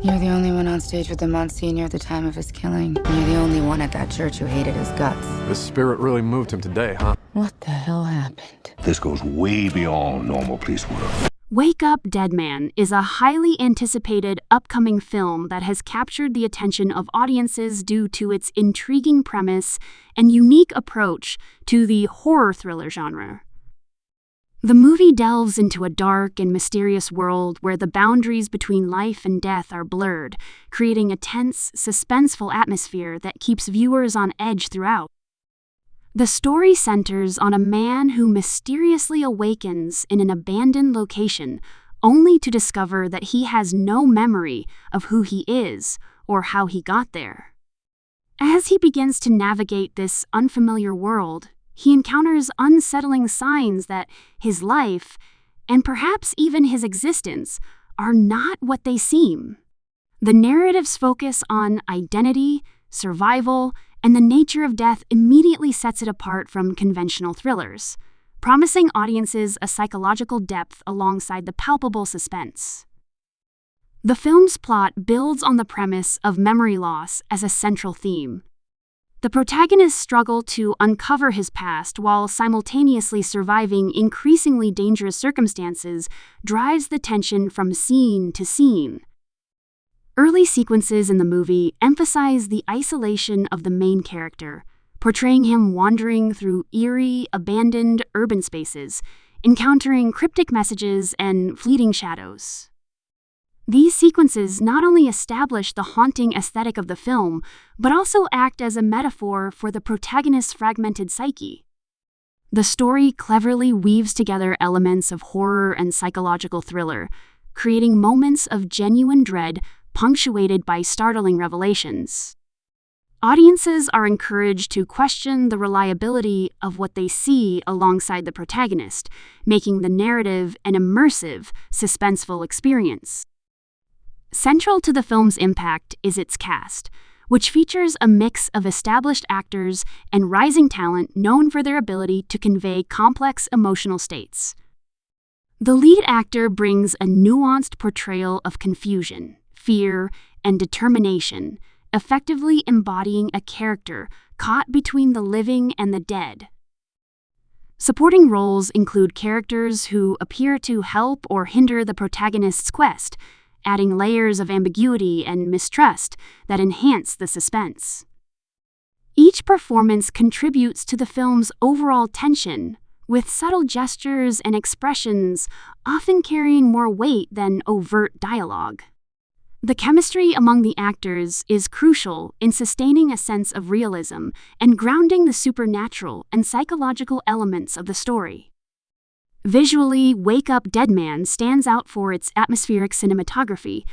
You're the only one on stage with the Monsignor at the time of his killing. You're the only one at that church who hated his guts. The spirit really moved him today, huh? What the hell happened? This goes way beyond normal police work. Wake Up, Dead Man is a highly anticipated upcoming film that has captured the attention of audiences due to its intriguing premise and unique approach to the horror thriller genre. The movie delves into a dark and mysterious world where the boundaries between life and death are blurred, creating a tense, suspenseful atmosphere that keeps viewers on edge throughout. The story centers on a man who mysteriously awakens in an abandoned location, only to discover that he has no memory of who he is or how he got there. As he begins to navigate this unfamiliar world, he encounters unsettling signs that his life, and perhaps even his existence, are not what they seem. The narrative's focus on identity, survival, and the nature of death immediately sets it apart from conventional thrillers, promising audiences a psychological depth alongside the palpable suspense. The film's plot builds on the premise of memory loss as a central theme. The protagonist's struggle to uncover his past while simultaneously surviving increasingly dangerous circumstances drives the tension from scene to scene. Early sequences in the movie emphasize the isolation of the main character, portraying him wandering through eerie, abandoned urban spaces, encountering cryptic messages and fleeting shadows. These sequences not only establish the haunting aesthetic of the film, but also act as a metaphor for the protagonist's fragmented psyche. The story cleverly weaves together elements of horror and psychological thriller, creating moments of genuine dread punctuated by startling revelations. Audiences are encouraged to question the reliability of what they see alongside the protagonist, making the narrative an immersive, suspenseful experience. Central to the film's impact is its cast, which features a mix of established actors and rising talent known for their ability to convey complex emotional states. The lead actor brings a nuanced portrayal of confusion, fear, and determination, effectively embodying a character caught between the living and the dead. Supporting roles include characters who appear to help or hinder the protagonist's quest, adding layers of ambiguity and mistrust that enhance the suspense. Each performance contributes to the film's overall tension, with subtle gestures and expressions often carrying more weight than overt dialogue. The chemistry among the actors is crucial in sustaining a sense of realism and grounding the supernatural and psychological elements of the story. Visually, Wake Up, Dead Man stands out for its atmospheric cinematography,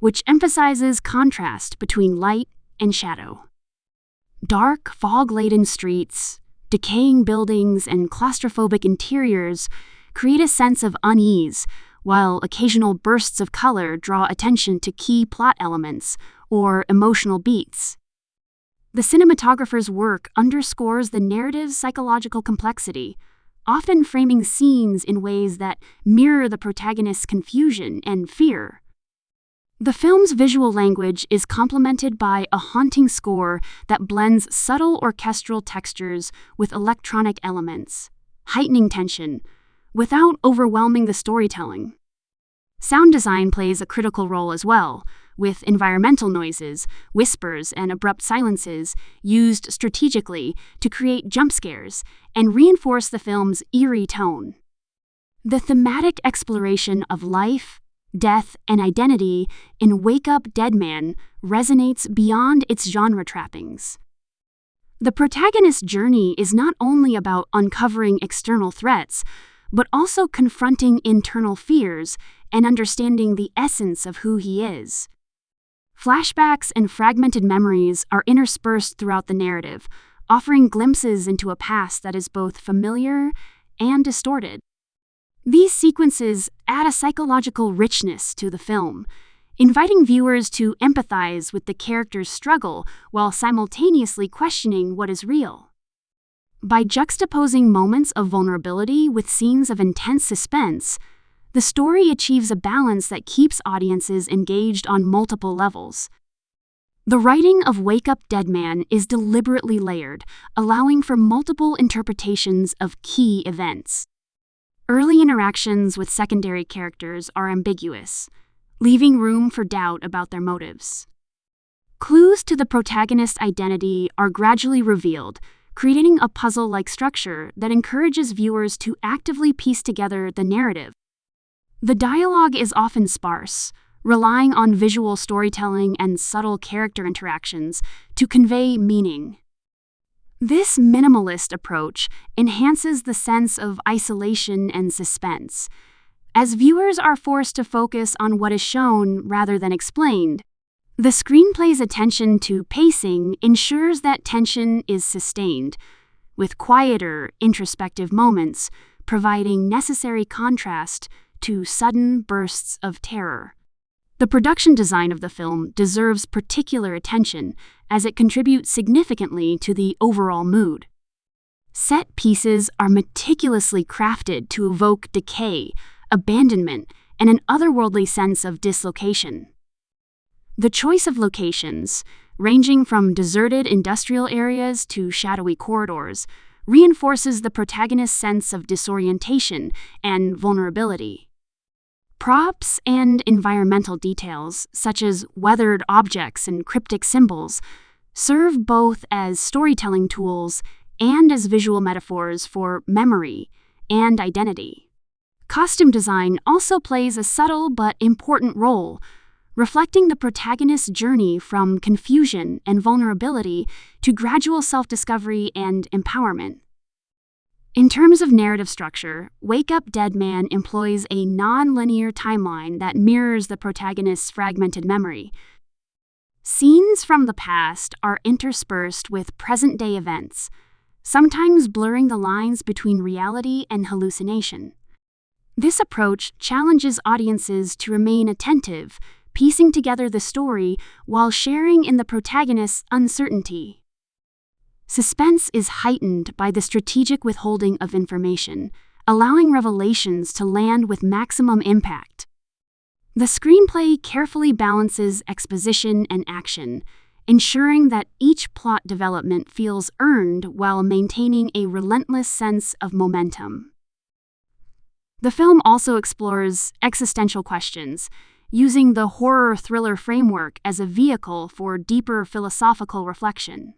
which emphasizes contrast between light and shadow. Dark, fog-laden streets, decaying buildings, and claustrophobic interiors create a sense of unease, while occasional bursts of color draw attention to key plot elements or emotional beats. The cinematographer's work underscores the narrative's psychological complexity, often framing scenes in ways that mirror the protagonist's confusion and fear. The film's visual language is complemented by a haunting score that blends subtle orchestral textures with electronic elements, heightening tension without overwhelming the storytelling. Sound design plays a critical role as well, with environmental noises, whispers, and abrupt silences used strategically to create jump scares and reinforce the film's eerie tone. The thematic exploration of life, death, and identity in Wake Up, Dead Man resonates beyond its genre trappings. The protagonist's journey is not only about uncovering external threats, but also confronting internal fears and understanding the essence of who he is. Flashbacks and fragmented memories are interspersed throughout the narrative, offering glimpses into a past that is both familiar and distorted. These sequences add a psychological richness to the film, inviting viewers to empathize with the character's struggle while simultaneously questioning what is real. By juxtaposing moments of vulnerability with scenes of intense suspense, the story achieves a balance that keeps audiences engaged on multiple levels. The writing of Wake Up Dead Man is deliberately layered, allowing for multiple interpretations of key events. Early interactions with secondary characters are ambiguous, leaving room for doubt about their motives. Clues to the protagonist's identity are gradually revealed, creating a puzzle-like structure that encourages viewers to actively piece together the narrative. The dialogue is often sparse, relying on visual storytelling and subtle character interactions to convey meaning. This minimalist approach enhances the sense of isolation and suspense, as viewers are forced to focus on what is shown rather than explained. The screenplay's attention to pacing ensures that tension is sustained, with quieter, introspective moments providing necessary contrast to sudden bursts of terror. The production design of the film deserves particular attention as it contributes significantly to the overall mood. Set pieces are meticulously crafted to evoke decay, abandonment, and an otherworldly sense of dislocation. The choice of locations, ranging from deserted industrial areas to shadowy corridors, reinforces the protagonist's sense of disorientation and vulnerability. Props and environmental details, such as weathered objects and cryptic symbols, serve both as storytelling tools and as visual metaphors for memory and identity. Costume design also plays a subtle but important role, reflecting the protagonist's journey from confusion and vulnerability to gradual self-discovery and empowerment. In terms of narrative structure, Wake Up Dead Man employs a non-linear timeline that mirrors the protagonist's fragmented memory. Scenes from the past are interspersed with present-day events, sometimes blurring the lines between reality and hallucination. This approach challenges audiences to remain attentive, piecing together the story while sharing in the protagonist's uncertainty. Suspense is heightened by the strategic withholding of information, allowing revelations to land with maximum impact. The screenplay carefully balances exposition and action, ensuring that each plot development feels earned while maintaining a relentless sense of momentum. The film also explores existential questions, using the horror thriller framework as a vehicle for deeper philosophical reflection.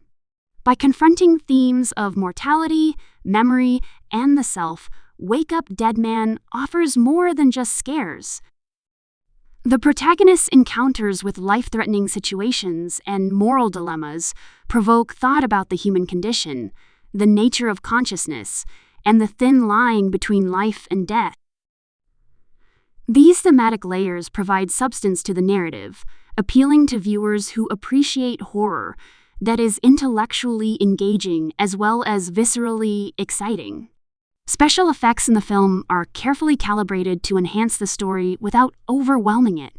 By confronting themes of mortality, memory, and the self, Wake Up Dead Man offers more than just scares. The protagonist's encounters with life-threatening situations and moral dilemmas provoke thought about the human condition, the nature of consciousness, and the thin line between life and death. These thematic layers provide substance to the narrative, appealing to viewers who appreciate horror that is intellectually engaging as well as viscerally exciting. Special effects in the film are carefully calibrated to enhance the story without overwhelming it.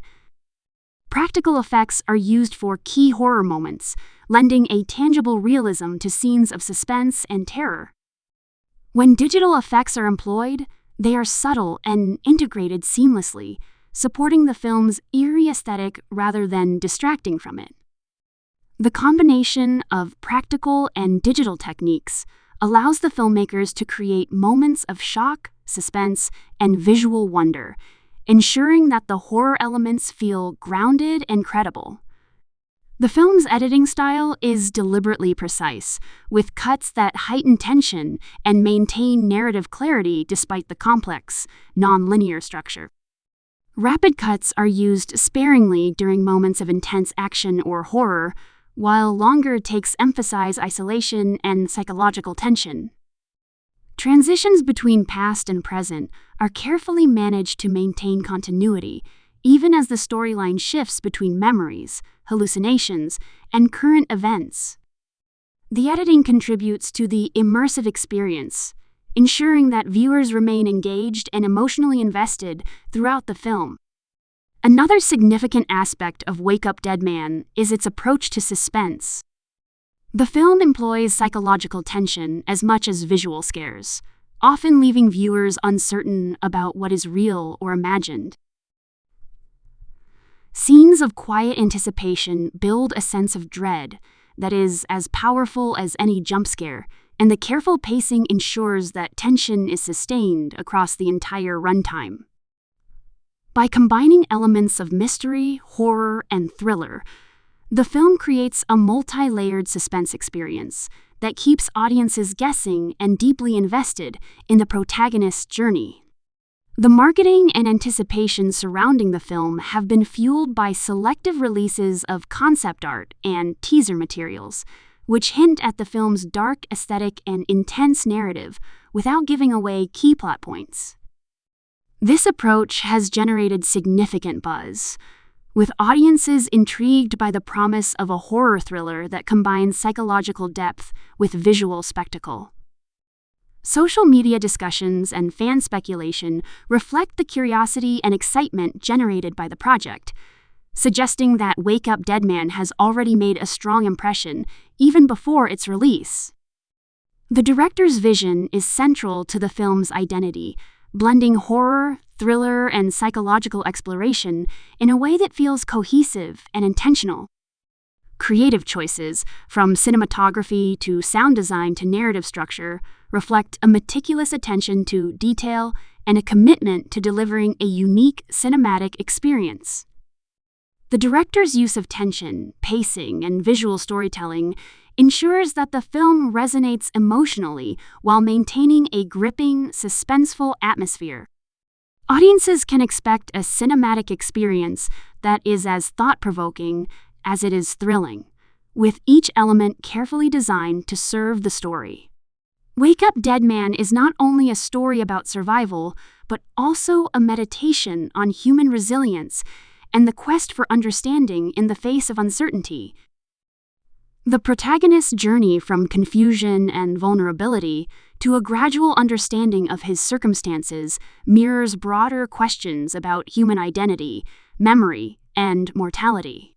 Practical effects are used for key horror moments, lending a tangible realism to scenes of suspense and terror. When digital effects are employed, they are subtle and integrated seamlessly, supporting the film's eerie aesthetic rather than distracting from it. The combination of practical and digital techniques allows the filmmakers to create moments of shock, suspense, and visual wonder, ensuring that the horror elements feel grounded and credible. The film's editing style is deliberately precise, with cuts that heighten tension and maintain narrative clarity despite the complex, non-linear structure. Rapid cuts are used sparingly during moments of intense action or horror, while longer takes emphasize isolation and psychological tension. Transitions between past and present are carefully managed to maintain continuity, even as the storyline shifts between memories, hallucinations, and current events. The editing contributes to the immersive experience, ensuring that viewers remain engaged and emotionally invested throughout the film. Another significant aspect of Wake Up Dead Man is its approach to suspense. The film employs psychological tension as much as visual scares, often leaving viewers uncertain about what is real or imagined. Scenes of quiet anticipation build a sense of dread that is as powerful as any jump scare, and the careful pacing ensures that tension is sustained across the entire runtime. By combining elements of mystery, horror, and thriller, the film creates a multi-layered suspense experience that keeps audiences guessing and deeply invested in the protagonist's journey. The marketing and anticipation surrounding the film have been fueled by selective releases of concept art and teaser materials, which hint at the film's dark aesthetic and intense narrative without giving away key plot points. This approach has generated significant buzz, with audiences intrigued by the promise of a horror thriller that combines psychological depth with visual spectacle. Social media discussions and fan speculation reflect the curiosity and excitement generated by the project, suggesting that Wake Up Dead Man has already made a strong impression even before its release. The director's vision is central to the film's identity, blending horror, thriller, and psychological exploration in a way that feels cohesive and intentional. Creative choices, from cinematography to sound design to narrative structure, reflect a meticulous attention to detail and a commitment to delivering a unique cinematic experience. The director's use of tension, pacing, and visual storytelling ensures that the film resonates emotionally while maintaining a gripping, suspenseful atmosphere. Audiences can expect a cinematic experience that is as thought-provoking as it is thrilling, with each element carefully designed to serve the story. Wake Up Dead Man is not only a story about survival, but also a meditation on human resilience and the quest for understanding in the face of uncertainty. The protagonist's journey from confusion and vulnerability to a gradual understanding of his circumstances mirrors broader questions about human identity, memory, and mortality.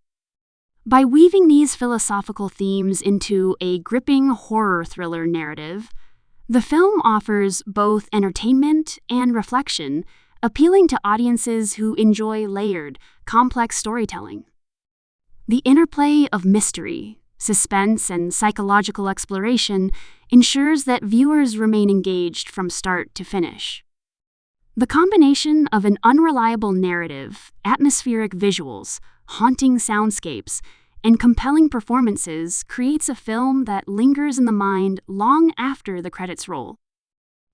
By weaving these philosophical themes into a gripping horror thriller narrative, the film offers both entertainment and reflection, appealing to audiences who enjoy layered, complex storytelling. The interplay of mystery, suspense, and psychological exploration ensures that viewers remain engaged from start to finish. The combination of an unreliable narrative, atmospheric visuals, haunting soundscapes, and compelling performances creates a film that lingers in the mind long after the credits roll.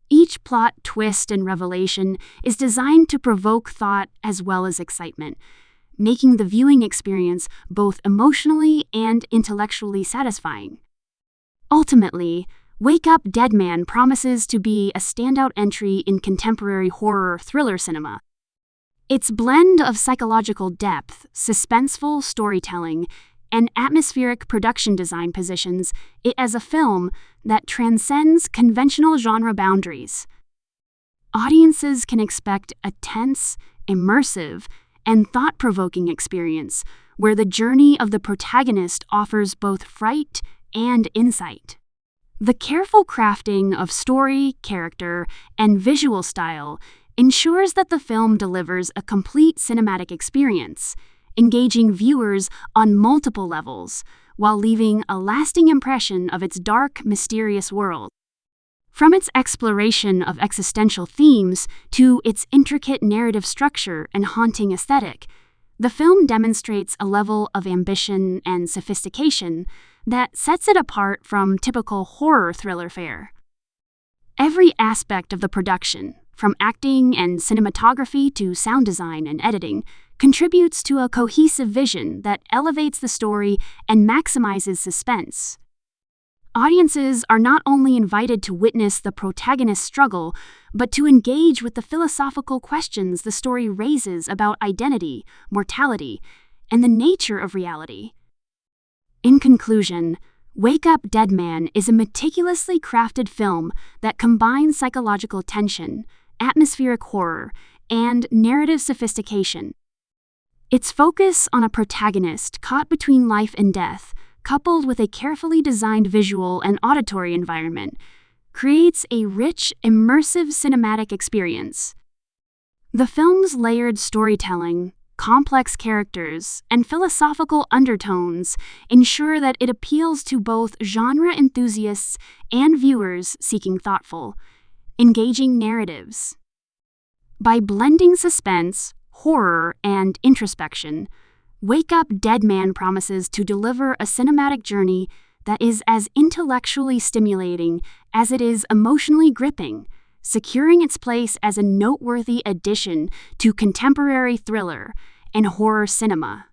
Each plot twist and revelation is designed to provoke thought as well as excitement, making the viewing experience both emotionally and intellectually satisfying. Ultimately, Wake Up Dead Man promises to be a standout entry in contemporary horror thriller cinema. Its blend of psychological depth, suspenseful storytelling, and atmospheric production design positions it as a film that transcends conventional genre boundaries. Audiences can expect a tense, immersive, and thought-provoking experience where the journey of the protagonist offers both fright and insight. The careful crafting of story, character, and visual style ensures that the film delivers a complete cinematic experience, engaging viewers on multiple levels while leaving a lasting impression of its dark, mysterious world. From its exploration of existential themes to its intricate narrative structure and haunting aesthetic, the film demonstrates a level of ambition and sophistication that sets it apart from typical horror thriller fare. Every aspect of the production, from acting and cinematography to sound design and editing, contributes to a cohesive vision that elevates the story and maximizes suspense. Audiences are not only invited to witness the protagonist's struggle, but to engage with the philosophical questions the story raises about identity, mortality, and the nature of reality. In conclusion, Wake Up Dead Man is a meticulously crafted film that combines psychological tension, atmospheric horror, and narrative sophistication. Its focus on a protagonist caught between life and death, coupled with a carefully designed visual and auditory environment, creates a rich, immersive cinematic experience. The film's layered storytelling, complex characters, and philosophical undertones ensure that it appeals to both genre enthusiasts and viewers seeking thoughtful, engaging narratives. By blending suspense, horror, and introspection, Wake Up Dead Man promises to deliver a cinematic journey that is as intellectually stimulating as it is emotionally gripping, securing its place as a noteworthy addition to contemporary thriller and horror cinema.